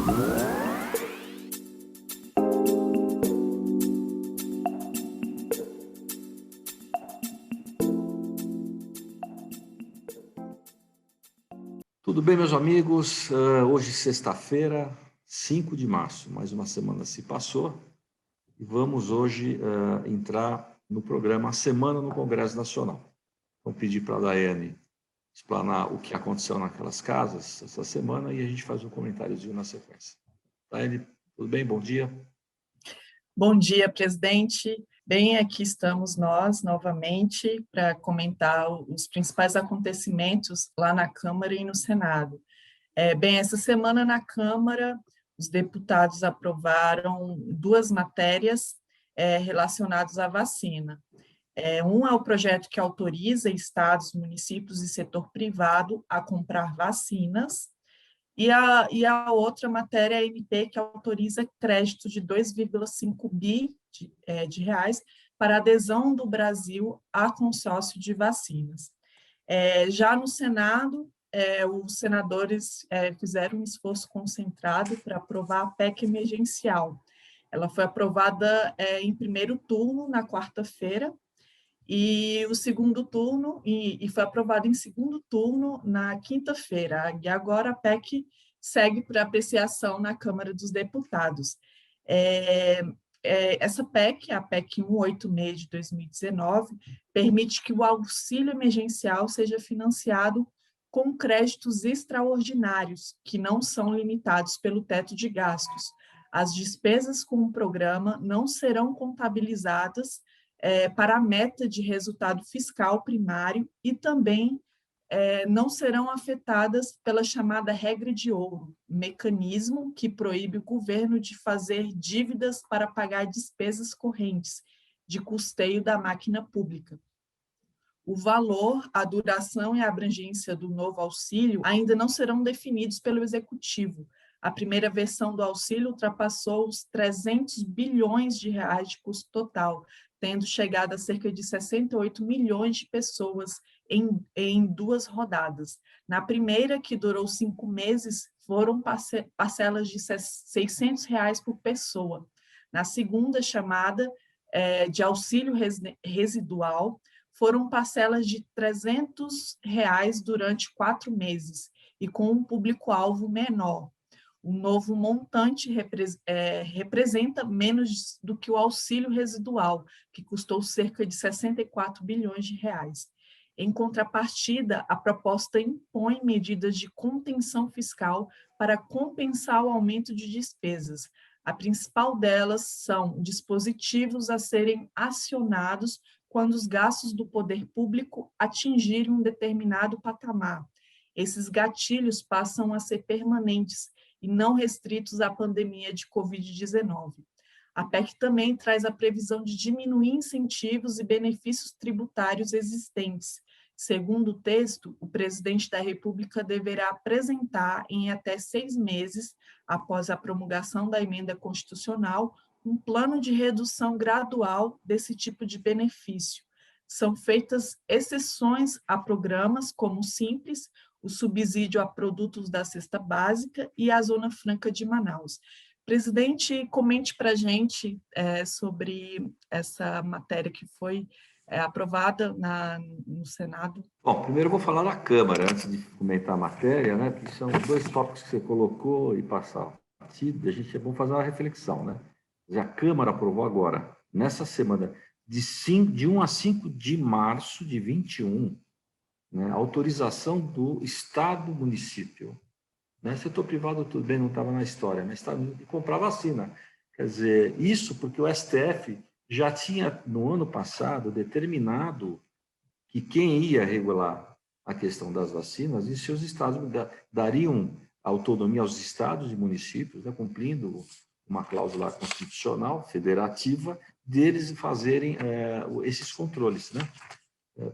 Tudo bem, meus amigos? Hoje, sexta-feira, 5 de março, mais uma semana se passou e vamos hoje entrar no programa Semana no Congresso Nacional. Vou pedir para a Daiane explanar o que aconteceu naquelas casas essa semana e a gente faz um comentáriozinho na sequência. Daiane, tudo bem? Bom dia. Bom dia, presidente. Bem, aqui estamos nós novamente para comentar os principais acontecimentos lá na Câmara e no Senado. Bem, essa semana na Câmara, os deputados aprovaram duas matérias relacionadas à vacina. Um é o projeto que autoriza estados, municípios e setor privado a comprar vacinas, e a outra matéria é a MP, que autoriza crédito de 2,5 bi de reais para adesão do Brasil a consórcio de vacinas. Já no Senado, os senadores fizeram um esforço concentrado para aprovar a PEC emergencial. Ela foi aprovada em primeiro turno, na quarta-feira, e o segundo turno, e foi aprovado em segundo turno na quinta-feira, e agora a PEC segue para apreciação na Câmara dos Deputados. Essa PEC, a PEC 186 de 2019, permite que o auxílio emergencial seja financiado com créditos extraordinários, que não são limitados pelo teto de gastos. As despesas com o programa não serão contabilizadas para a meta de resultado fiscal primário e também não serão afetadas pela chamada regra de ouro, mecanismo que proíbe o governo de fazer dívidas para pagar despesas correntes de custeio da máquina pública. O valor, a duração e a abrangência do novo auxílio ainda não serão definidos pelo Executivo. A primeira versão do auxílio ultrapassou os 300 bilhões de reais de custo total, tendo chegado a cerca de 68 milhões de pessoas em duas rodadas. Na primeira, que durou 5 meses, foram parcelas de R$ 600 reais por pessoa. Na segunda, chamada de auxílio residual, foram parcelas de R$ 300 reais durante 4 meses e com um público-alvo menor. O novo montante representa menos do que o auxílio residual, que custou cerca de 64 bilhões de reais. Em contrapartida, a proposta impõe medidas de contenção fiscal para compensar o aumento de despesas. A principal delas são dispositivos a serem acionados quando os gastos do poder público atingirem um determinado patamar. Esses gatilhos passam a ser permanentes e não restritos à pandemia de Covid-19. A PEC também traz a previsão de diminuir incentivos e benefícios tributários existentes. Segundo o texto, o presidente da República deverá apresentar em até 6 meses, após a promulgação da emenda constitucional, um plano de redução gradual desse tipo de benefício. São feitas exceções a programas como o Simples, o subsídio a produtos da cesta básica e a Zona Franca de Manaus. Presidente, comente para a gente sobre essa matéria que foi aprovada no Senado. Bom, primeiro eu vou falar da Câmara, antes de comentar a matéria, né? Porque são 2 tópicos que você colocou e passar batido, a gente é bom fazer uma reflexão, né? A Câmara aprovou agora, nessa semana, de 1 a 5 de março de 21, né, a autorização do Estado, município, né? Setor privado, tudo bem, não estava na história, mas estava de comprar vacina. Quer dizer, isso porque o STF já tinha, no ano passado, determinado que quem ia regular a questão das vacinas e seus estados dariam autonomia aos estados e municípios, né, cumprindo uma cláusula constitucional federativa deles fazerem esses controles, né?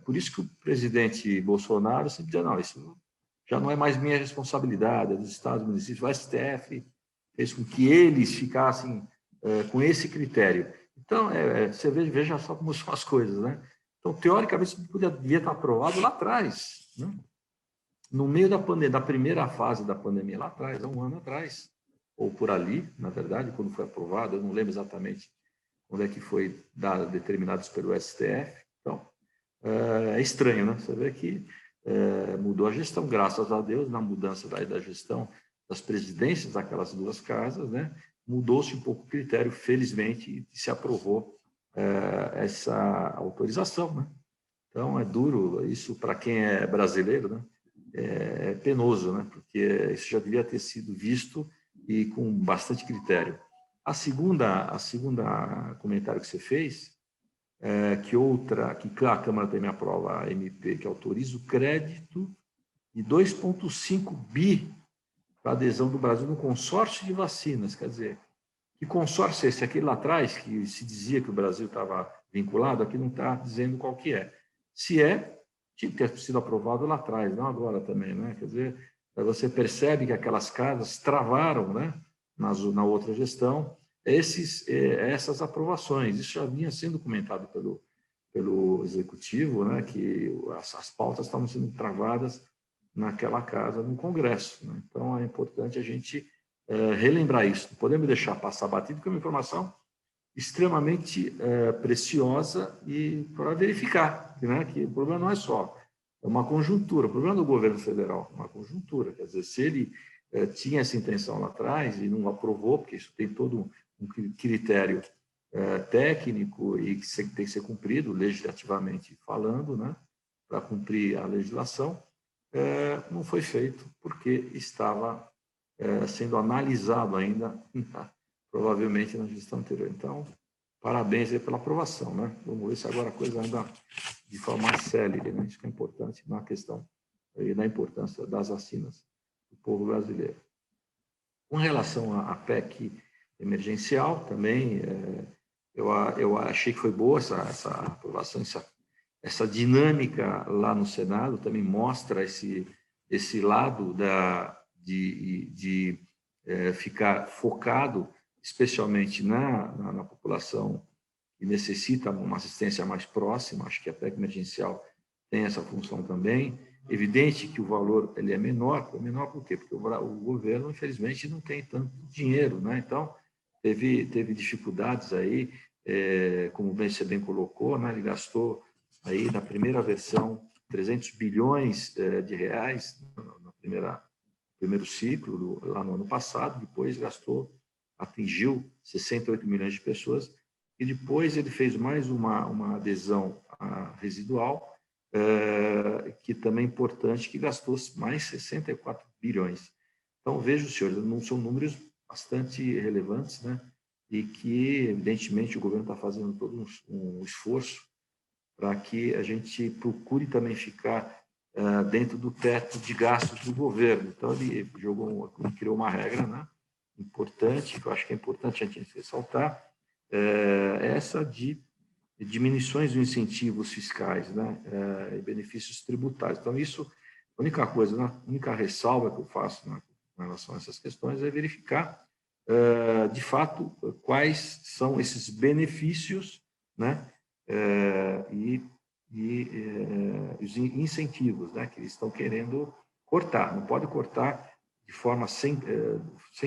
Por isso que o presidente Bolsonaro sempre dizia, não, isso já não é mais minha responsabilidade, é dos estados e municípios, o STF fez com que eles ficassem com esse critério. Então, você veja só como são as coisas, né? Então, teoricamente, isso devia estar aprovado lá atrás, né? No meio da primeira fase da pandemia, lá atrás, há 1 ano atrás. ou por ali, na verdade, quando foi aprovado, eu não lembro exatamente quando é que foi dado, determinados pelo STF. Então, é estranho, né? Você vê que mudou a gestão, graças a Deus, na mudança da gestão das presidências daquelas duas casas, né? Mudou-se um pouco o critério, felizmente, e se aprovou essa autorização, né? Então, é duro, isso para quem é brasileiro, né? É penoso, né? Porque isso já devia ter sido visto e com bastante critério. A segunda comentário que você fez, que a Câmara também aprova a MP, que autoriza o crédito de 2,5 bi para adesão do Brasil no consórcio de vacinas. Quer dizer, que consórcio é esse? Aquele lá atrás, que se dizia que o Brasil estava vinculado, aqui não está dizendo qual que é. Se é, tinha que ter sido aprovado lá atrás, não agora também, né? Quer dizer, você percebe que aquelas casas travaram, né? Na outra gestão, essas aprovações. Isso já vinha sendo comentado pelo Executivo, né? Que as pautas estavam sendo travadas naquela casa, no Congresso, né? Então, é importante a gente relembrar isso. Não podemos deixar passar batido, porque é uma informação extremamente preciosa e para verificar, né? Que o problema não é só uma conjuntura, o problema do governo federal é uma conjuntura, quer dizer, se ele tinha essa intenção lá atrás e não aprovou, porque isso tem todo um critério técnico e que tem que ser cumprido legislativamente falando, né? Para cumprir a legislação, não foi feito porque estava sendo analisado ainda, provavelmente na gestão anterior. Então, parabéns aí pela aprovação, né? Vamos ver se agora a coisa anda de forma mais célere, né? Isso que é importante na questão da importância das vacinas do povo brasileiro. Com relação à PEC emergencial, também, eu achei que foi boa essa aprovação, essa dinâmica lá no Senado, também mostra esse lado de ficar focado especialmente na população que necessita uma assistência mais próxima. Acho que a PEC emergencial tem essa função também. Evidente que o valor ele é menor por quê? Porque o governo, infelizmente, não tem tanto dinheiro, né? Então, teve dificuldades aí, como você bem colocou, né? Ele gastou aí na primeira versão 300 bilhões de reais primeiro ciclo, lá no ano passado, depois atingiu 68 milhões de pessoas, e depois ele fez mais uma adesão residual, que também é importante, que gastou mais 64 bilhões. Então, vejo, senhores, não são números bastante relevantes, né? E que, evidentemente, o governo está fazendo todo um esforço para que a gente procure também ficar dentro do teto de gastos do governo. Então, ele criou uma regra, né, importante, que eu acho que é importante a gente ressaltar, essa de diminuições de incentivos fiscais, né, e benefícios tributários. Então, isso, a única coisa, né, a única ressalva que eu faço em relação a essas questões é verificar, de fato, quais são esses benefícios, né, os incentivos, né, que eles estão querendo cortar. Não pode cortar de forma sem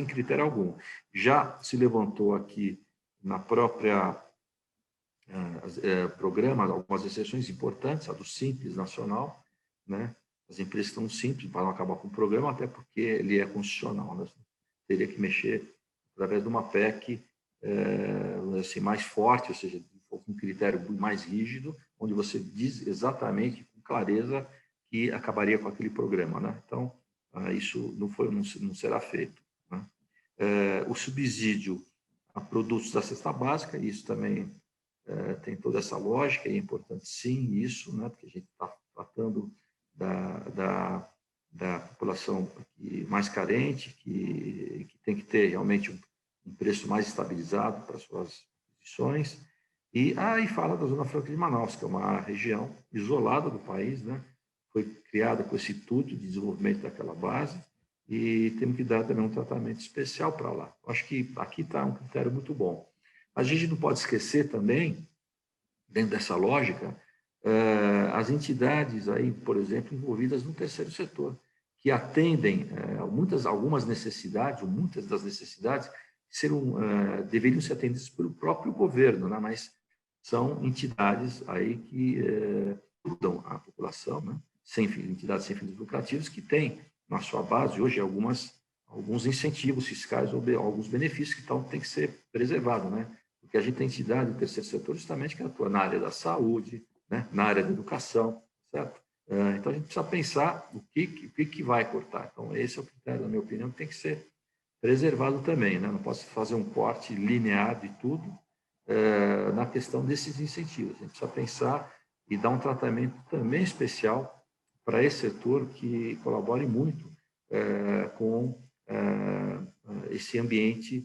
critério algum. Já se levantou aqui na própria programa algumas exceções importantes, a do Simples Nacional, né? As empresas estão simples para não acabar com o programa, até porque ele é constitucional, né? Teria que mexer através de uma PEC assim, mais forte, ou seja, com um critério mais rígido, onde você diz exatamente, com clareza, que acabaria com aquele programa, né? Então, isso não será feito, né? O subsídio a produtos da cesta básica, isso também tem toda essa lógica, e é importante sim isso, né? Porque a gente está tratando da população mais carente, que tem que ter realmente um preço mais estabilizado para suas aquisições. E fala da Zona Franca de Manaus, que é uma região isolada do país, né? Foi criada com esse intuito de desenvolvimento daquela base, e temos que dar também um tratamento especial para lá. Acho que aqui está um critério muito bom. A gente não pode esquecer também, dentro dessa lógica, as entidades aí, por exemplo, envolvidas no terceiro setor, que atendem algumas necessidades, ou muitas das necessidades, deveriam ser atendidas pelo próprio governo, né? Mas são entidades aí que ajudam a população, né? Entidades sem fins lucrativos que têm na sua base hoje alguns incentivos fiscais ou alguns benefícios que têm que ser preservados, né? Porque a gente tem entidade do terceiro setor justamente que atua na área da saúde, né? Na área da educação, certo? Então, a gente precisa pensar o que vai cortar. Então, esse é o critério, na minha opinião, que tem que ser preservado também, né? Não posso fazer um corte linear de tudo na questão desses incentivos. A gente precisa pensar e dar um tratamento também especial para esse setor que colabore muito com esse ambiente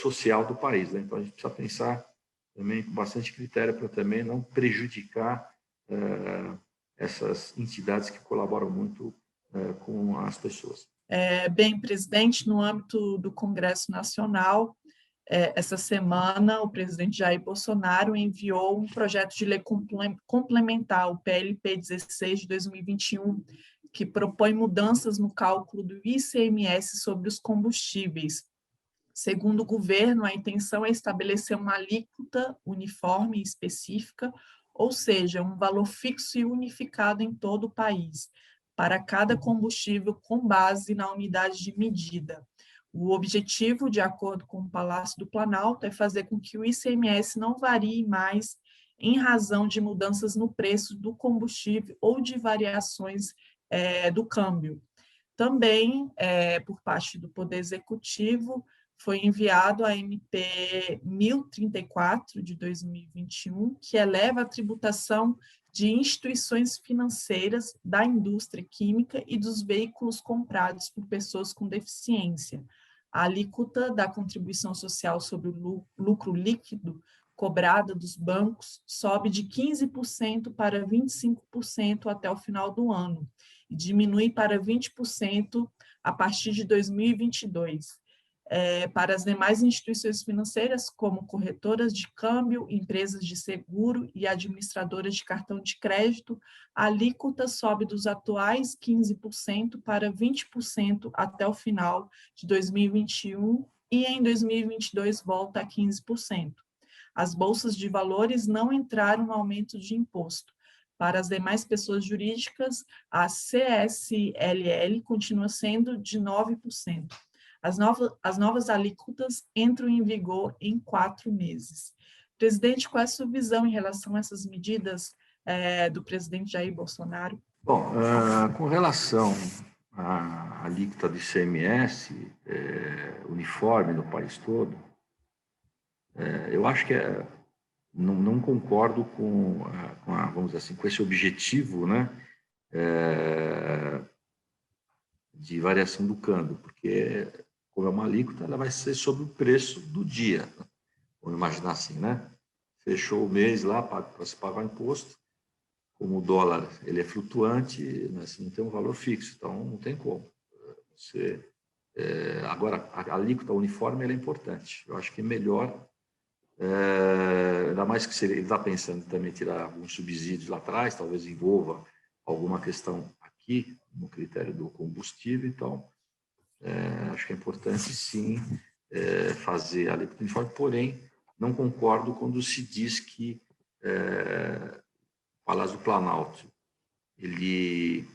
social do país, né? Então, a gente precisa pensar também com bastante critério para também não prejudicar essas entidades que colaboram muito com as pessoas. Bem, presidente, no âmbito do Congresso Nacional, essa semana, o presidente Jair Bolsonaro enviou um projeto de lei complementar, o PLP 16 de 2021, que propõe mudanças no cálculo do ICMS sobre os combustíveis. Segundo o governo, a intenção é estabelecer uma alíquota uniforme e específica, ou seja, um valor fixo e unificado em todo o país, para cada combustível com base na unidade de medida. O objetivo, de acordo com o Palácio do Planalto, é fazer com que o ICMS não varie mais em razão de mudanças no preço do combustível ou de variações do câmbio. Também, por parte do Poder Executivo, foi enviado a MP 1034 de 2021, que eleva a tributação de instituições financeiras, da indústria química e dos veículos comprados por pessoas com deficiência. A alíquota da contribuição social sobre o lucro líquido cobrada dos bancos sobe de 15% para 25% até o final do ano e diminui para 20% a partir de 2022. Para as demais instituições financeiras, como corretoras de câmbio, empresas de seguro e administradoras de cartão de crédito, a alíquota sobe dos atuais 15% para 20% até o final de 2021 e em 2022 volta a 15%. As bolsas de valores não entraram no aumento de imposto. Para as demais pessoas jurídicas, a CSLL continua sendo de 9%. As novas alíquotas entram em vigor em 4 meses. Presidente, qual é a sua visão em relação a essas medidas do presidente Jair Bolsonaro? Bom, com relação à alíquota do ICMS uniforme no país todo, eu acho que não concordo vamos dizer assim, com esse objetivo, né, de variação do câmbio, porque como é uma alíquota, ela vai ser sobre o preço do dia. Vamos imaginar assim, né? Fechou o mês lá para se pagar o imposto, como o dólar ele é flutuante, né, você não tem um valor fixo, então não tem como. Agora, a alíquota uniforme ela é importante. Eu acho que é melhor, ainda mais que ele está pensando também em tirar alguns subsídios lá atrás, talvez envolva alguma questão aqui no critério do combustível, então acho que é importante sim fazer a alíquota uniforme, porém não concordo quando se diz que o Palácio do Planalto ele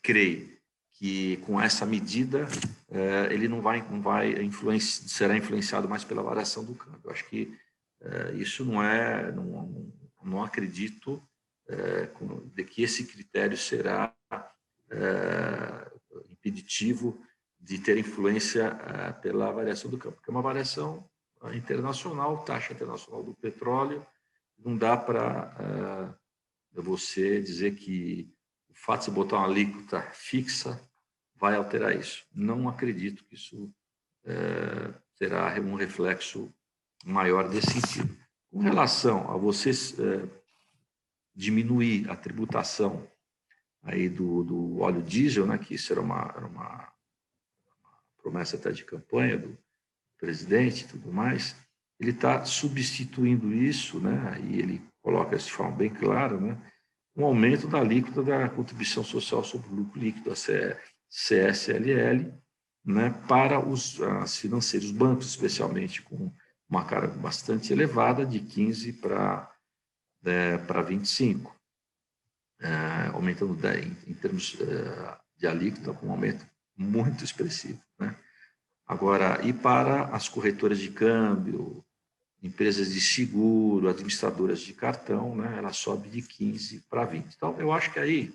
crê que com essa medida ele não vai será influenciado mais pela variação do câmbio. Eu acho que isso não acredito de que esse critério será impeditivo de ter influência pela variação do câmbio, porque é uma variação internacional, taxa internacional do petróleo, não dá para você dizer que o fato de você botar uma alíquota fixa vai alterar isso. Não acredito que isso terá um reflexo maior desse sentido. Com relação a vocês diminuir a tributação aí do óleo diesel, né, que isso era uma promessa até de campanha do presidente e tudo mais, ele está substituindo isso, né, e ele coloca isso de forma bem clara, né, um aumento da alíquota da contribuição social sobre o lucro líquido, a CSLL, né, para os financeiros, bancos especialmente, com uma carga bastante elevada, de 15% para 25%, aumentando em termos de alíquota, com um aumento muito expressivo, né? Agora, e para as corretoras de câmbio, empresas de seguro, administradoras de cartão, né, ela sobe de 15% para 20%. Então, eu acho que aí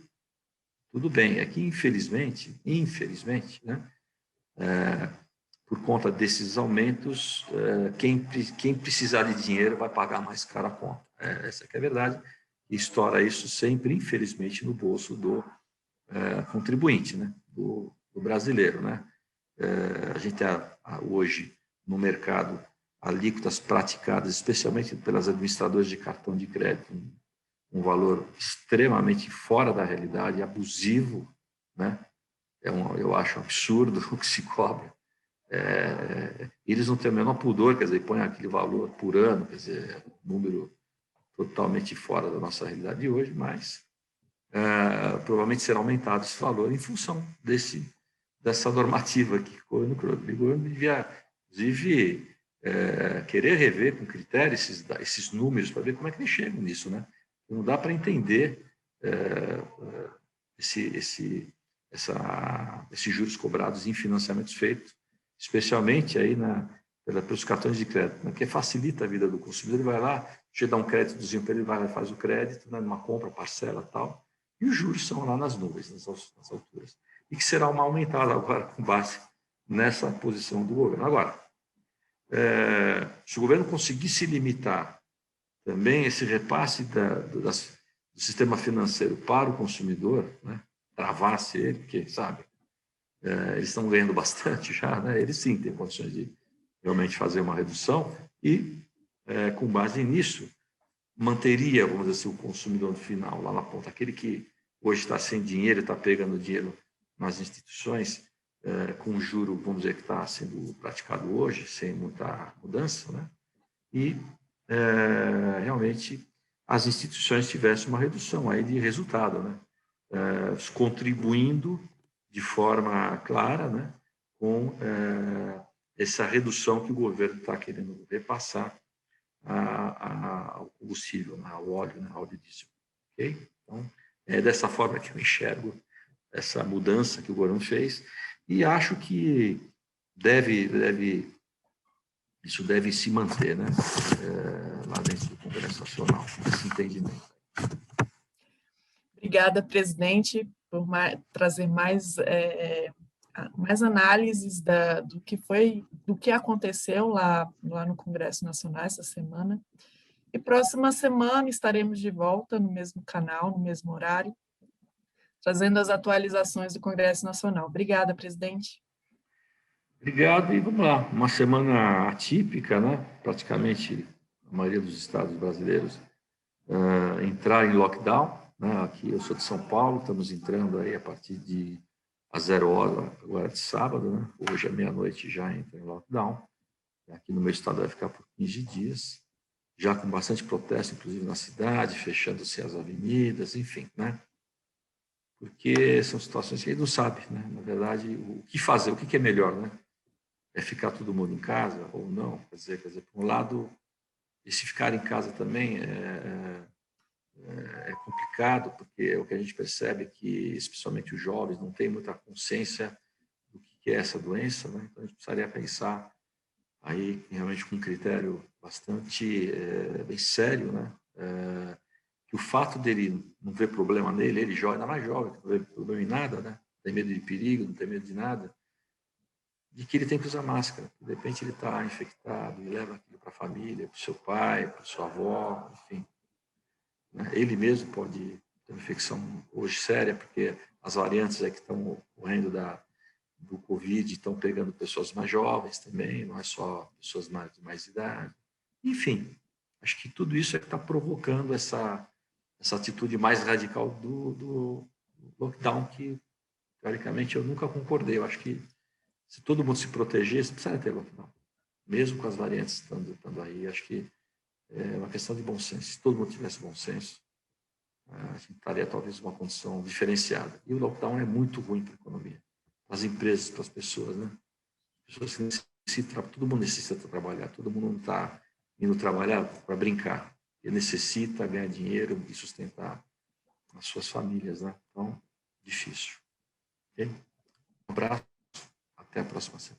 tudo bem. É que, infelizmente, né, por conta desses aumentos, quem precisar de dinheiro vai pagar mais cara a conta. Essa que é a verdade. E estoura isso sempre, infelizmente, no bolso do contribuinte, né, do brasileiro, né? A gente tem hoje no mercado alíquotas praticadas, especialmente pelas administradoras de cartão de crédito, um valor extremamente fora da realidade, abusivo, né? Eu acho absurdo o que se cobra. Eles não têm o menor pudor, quer dizer, põem aquele valor por ano, quer dizer, um número totalmente fora da nossa realidade de hoje, mas provavelmente será aumentado esse valor em função dessa normativa que o governo devia, inclusive, querer rever com critério esses números para ver como é que eles chegam nisso, né? Não dá para entender esses juros cobrados em financiamentos feitos, especialmente aí pelos cartões de crédito, né? Que facilita a vida do consumidor. Ele vai lá, chega a dar um créditozinho para ele, vai lá e faz o crédito, né, numa compra, parcela e tal, e os juros são lá nas nuvens, nas alturas. E que será uma aumentada agora com base nessa posição do governo. Agora, se o governo conseguir se limitar também esse repasse do sistema financeiro para o consumidor, né, travasse ele, porque, sabe, eles estão ganhando bastante já, né? Eles sim têm condições de realmente fazer uma redução e, com base nisso, manteria, vamos dizer assim, o consumidor final lá na ponta, aquele que hoje está sem dinheiro, está pegando dinheiro nas instituições, com juro, vamos dizer, que está sendo praticado hoje, sem muita mudança, né? E realmente as instituições tivessem uma redução aí de resultado, né? Contribuindo de forma clara, né, com essa redução que o governo está querendo repassar ao combustível, ao óleo, né, ao óleo diesel. Okay? Então, é dessa forma que eu enxergo essa mudança que o governo fez e acho que isso deve se manter, né, lá dentro do Congresso Nacional, esse entendimento. Obrigada, presidente, por trazer mais análises do que aconteceu lá no Congresso Nacional essa semana. E próxima semana estaremos de volta no mesmo canal, no mesmo horário, trazendo as atualizações do Congresso Nacional. Obrigada, presidente. Obrigado e vamos lá. Uma semana atípica, né? Praticamente a maioria dos estados brasileiros entrar em lockdown, né? Aqui eu sou de São Paulo, estamos entrando aí a partir de às 0h agora de sábado, né? Hoje à meia-noite já entra em lockdown. Aqui no meu estado vai ficar por 15 dias, já com bastante protesto, inclusive na cidade, fechando-se as avenidas, enfim, né? Porque são situações que a gente não sabe, né? Na verdade, o que fazer, o que é melhor, né? É ficar todo mundo em casa ou não? Quer dizer, por um lado, e se ficar em casa também é complicado, porque o que a gente percebe é que, especialmente os jovens, não têm muita consciência do que é essa doença, né? Então, a gente precisaria pensar aí realmente com um critério bastante bem sério, né? Que o fato dele não ver problema nele, ele jovem, ainda mais jovem, não vê problema em nada, né? Não tem medo de perigo, não tem medo de nada, de que ele tem que usar máscara. De repente ele está infectado e leva aquilo para a família, para o seu pai, para a sua avó, enfim. Né? Ele mesmo pode ter uma infecção hoje séria, porque as variantes que estão ocorrendo do Covid estão pegando pessoas mais jovens também, não é só pessoas de mais idade. Enfim, acho que tudo isso é que está provocando essa atitude mais radical do lockdown, que, teoricamente, eu nunca concordei. Eu acho que se todo mundo se protegesse, precisa ter lockdown. Mesmo com as variantes estando aí, acho que é uma questão de bom senso. Se todo mundo tivesse bom senso, a gente estaria talvez numa condição diferenciada. E o lockdown é muito ruim para a economia, para as empresas, para as pessoas, né? As pessoas necessitam, todo mundo necessita trabalhar, todo mundo não está indo trabalhar para brincar. Ele necessita ganhar dinheiro e sustentar as suas famílias, né? Então, difícil. Okay? Um abraço, até a próxima semana.